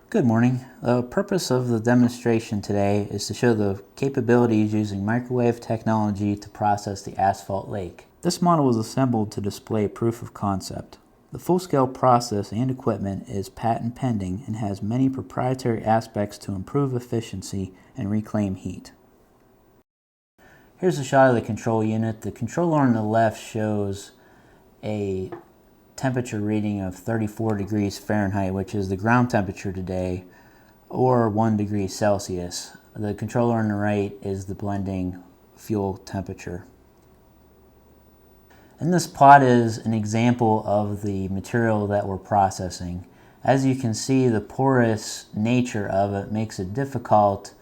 Good morning. The purpose of the demonstration today is to show the capabilities using microwave technology to process the asphalt lake. This model was assembled to display proof of concept. The full-scale process and equipment is patent pending and has many proprietary aspects to improve efficiency and reclaim heat. Here's a shot of the control unit. The controller on the left shows a temperature reading of 34 degrees Fahrenheit, which is the ground temperature today, or 1 degree Celsius. The controller on the right is the blending fuel temperature. And this pot is an example of the material that we're processing. As you can see, the porous nature of it makes it difficult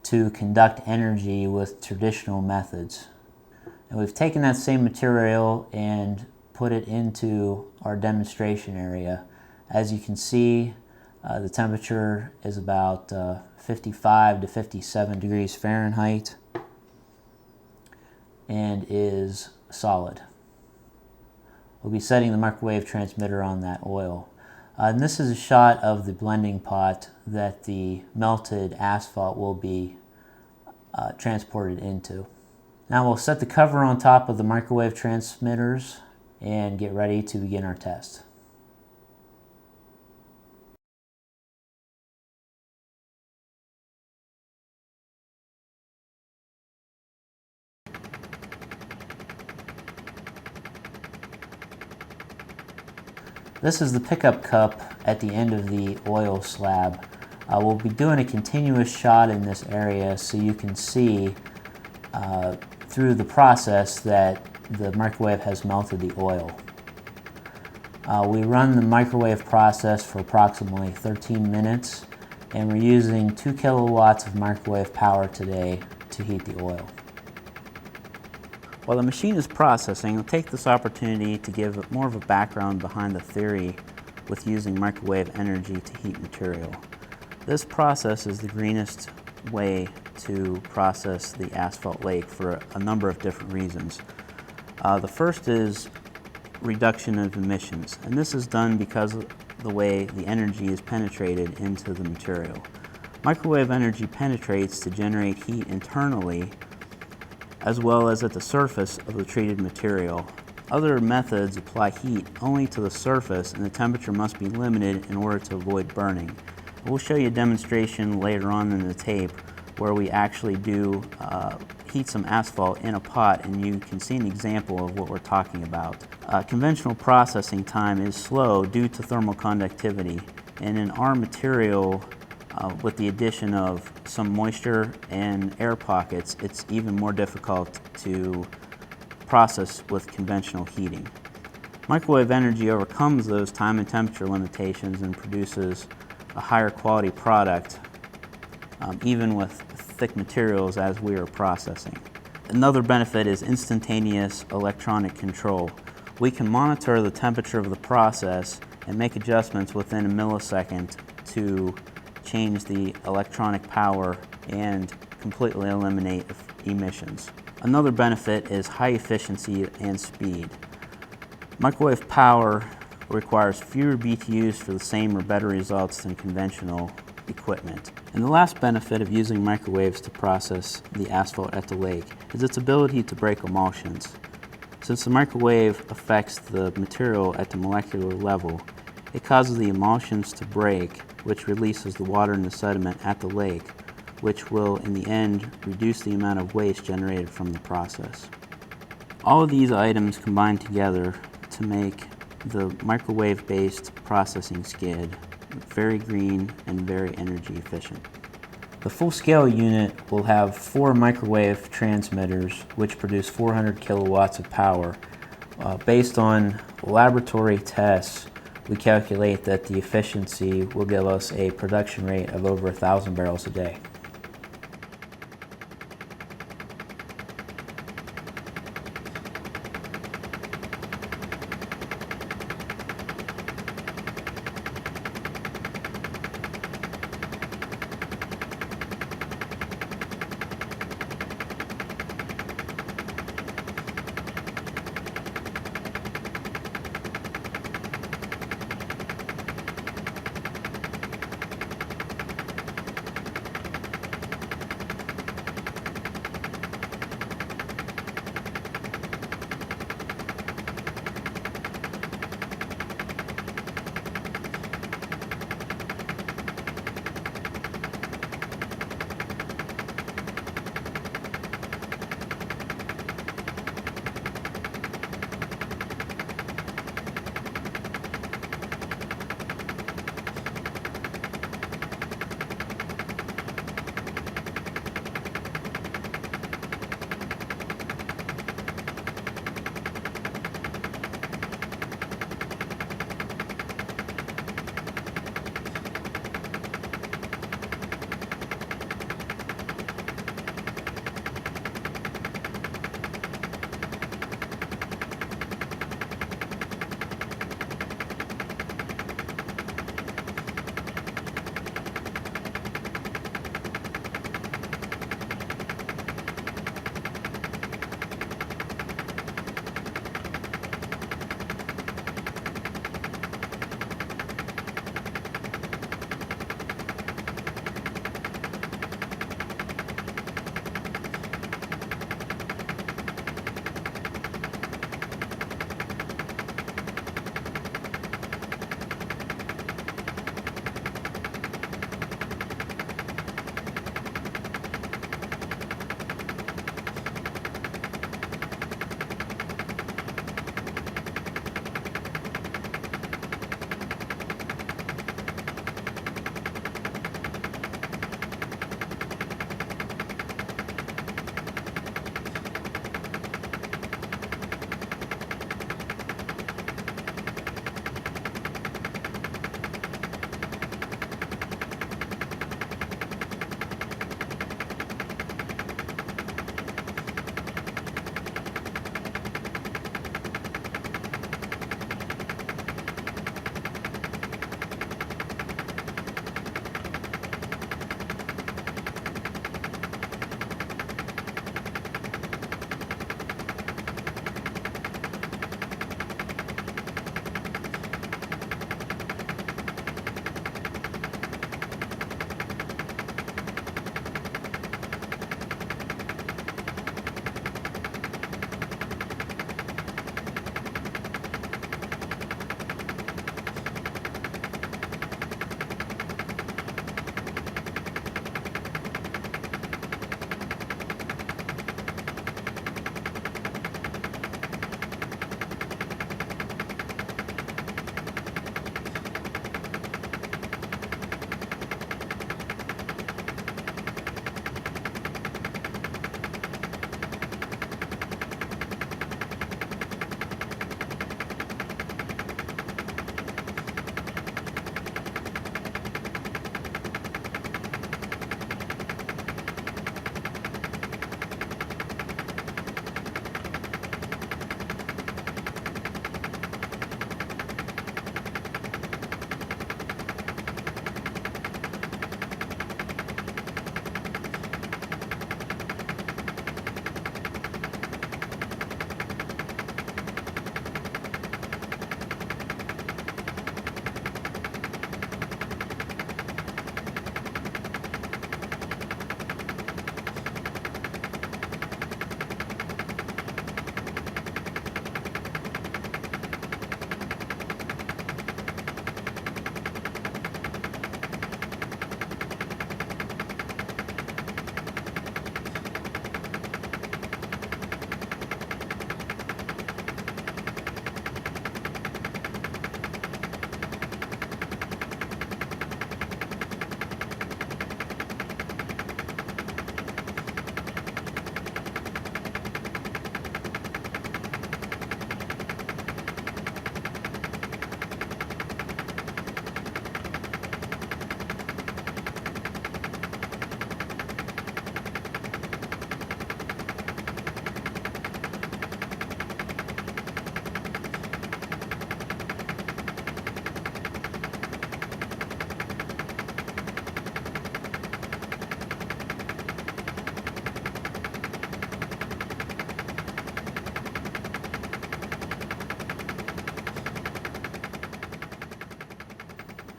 to conduct energy with traditional methods. And we've taken that same material and put it into our demonstration area. As you can see, the temperature is about 55 to 57 degrees Fahrenheit and is solid. We'll be setting the microwave transmitter on that oil. And this is a shot of the blending pot that the melted asphalt will be transported into. Now we'll set the cover on top of the microwave transmitters and get ready to begin our test. This is the pickup cup at the end of the oil slab. We'll be doing a continuous shot in this area so you can see through the process that the microwave has melted the oil. We run the microwave process for approximately 13 minutes, and we're using 2 kilowatts of microwave power today to heat the oil. While the machine is processing, I'll take this opportunity to give more of a background behind the theory with using microwave energy to heat material. This process is the greenest way to process the asphalt lake for a number of different reasons. The first is reduction of emissions, and this is done because of the way the energy is penetrated into the material. Microwave energy penetrates to generate heat internally as well as at the surface of the treated material. Other methods apply heat only to the surface, and the temperature must be limited in order to avoid burning. We'll show you a demonstration later on in the tape where we actually do heat some asphalt in a pot, and you can see an example of what we're talking about. Conventional processing time is slow due to thermal conductivity, and in our material, with the addition of some moisture and air pockets, it's even more difficult to process with conventional heating. Microwave energy overcomes those time and temperature limitations and produces a higher quality product, even with thick materials as we are processing. Another benefit is instantaneous electronic control. We can monitor the temperature of the process and make adjustments within a millisecond to change the electronic power and completely eliminate emissions. Another benefit is high efficiency and speed. Microwave power requires fewer BTUs for the same or better results than conventional equipment. And the last benefit of using microwaves to process the asphalt at the lake is its ability to break emulsions. Since the microwave affects the material at the molecular level, it causes the emulsions to break, which releases the water and the sediment at the lake, which will in the end reduce the amount of waste generated from the process. All of these items combine together to make the microwave-based processing skid very green and very energy efficient. The full-scale unit will have 4 microwave transmitters which produce 400 kilowatts of power. Based on laboratory tests, we calculate that the efficiency will give us a production rate of over 1,000 barrels a day.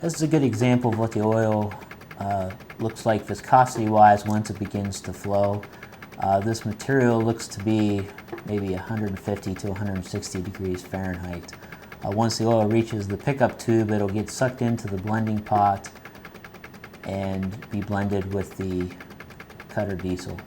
This is a good example of what the oil looks like viscosity-wise once it begins to flow. This material looks to be maybe 150 to 160 degrees Fahrenheit. Once the oil reaches the pickup tube, it'll get sucked into the blending pot and be blended with the Cutter diesel.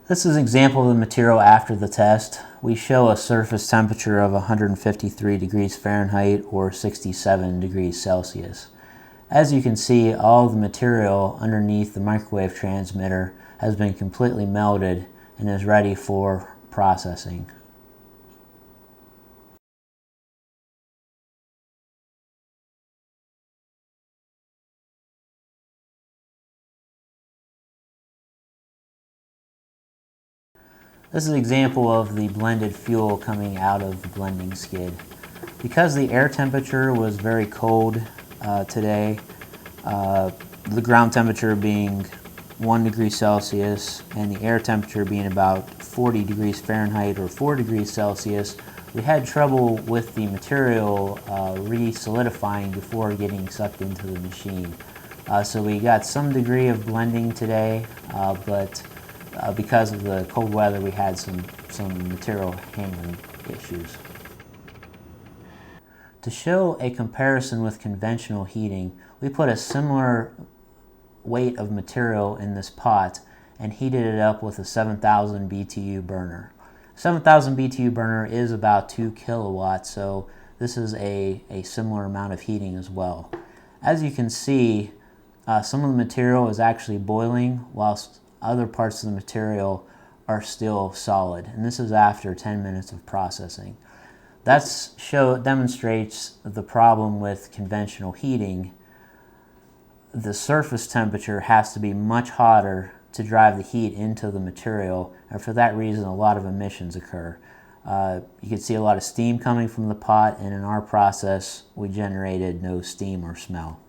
This is an example of the material after the test. We show a surface temperature of 153 degrees Fahrenheit or 67 degrees Celsius. As you can see, all of the material underneath the microwave transmitter has been completely melted and is ready for processing. This is an example of the blended fuel coming out of the blending skid. Because the air temperature was very cold today, the ground temperature being 1 degree Celsius and the air temperature being about 40 degrees Fahrenheit or 4 degrees Celsius, we had trouble with the material re-solidifying before getting sucked into the machine. So we got some degree of blending today, but because of the cold weather, we had some material handling issues. To show a comparison with conventional heating, we put a similar weight of material in this pot and heated it up with a 7,000 BTU burner. 7,000 BTU burner is about 2 kilowatts, so this is a similar amount of heating as well. As you can see, some of the material is actually boiling whilst other parts of the material are still solid, and this is after 10 minutes of processing. That demonstrates the problem with conventional heating. The surface temperature has to be much hotter to drive the heat into the material, and for that reason a lot of emissions occur. You can see a lot of steam coming from the pot, and in our process we generated no steam or smell.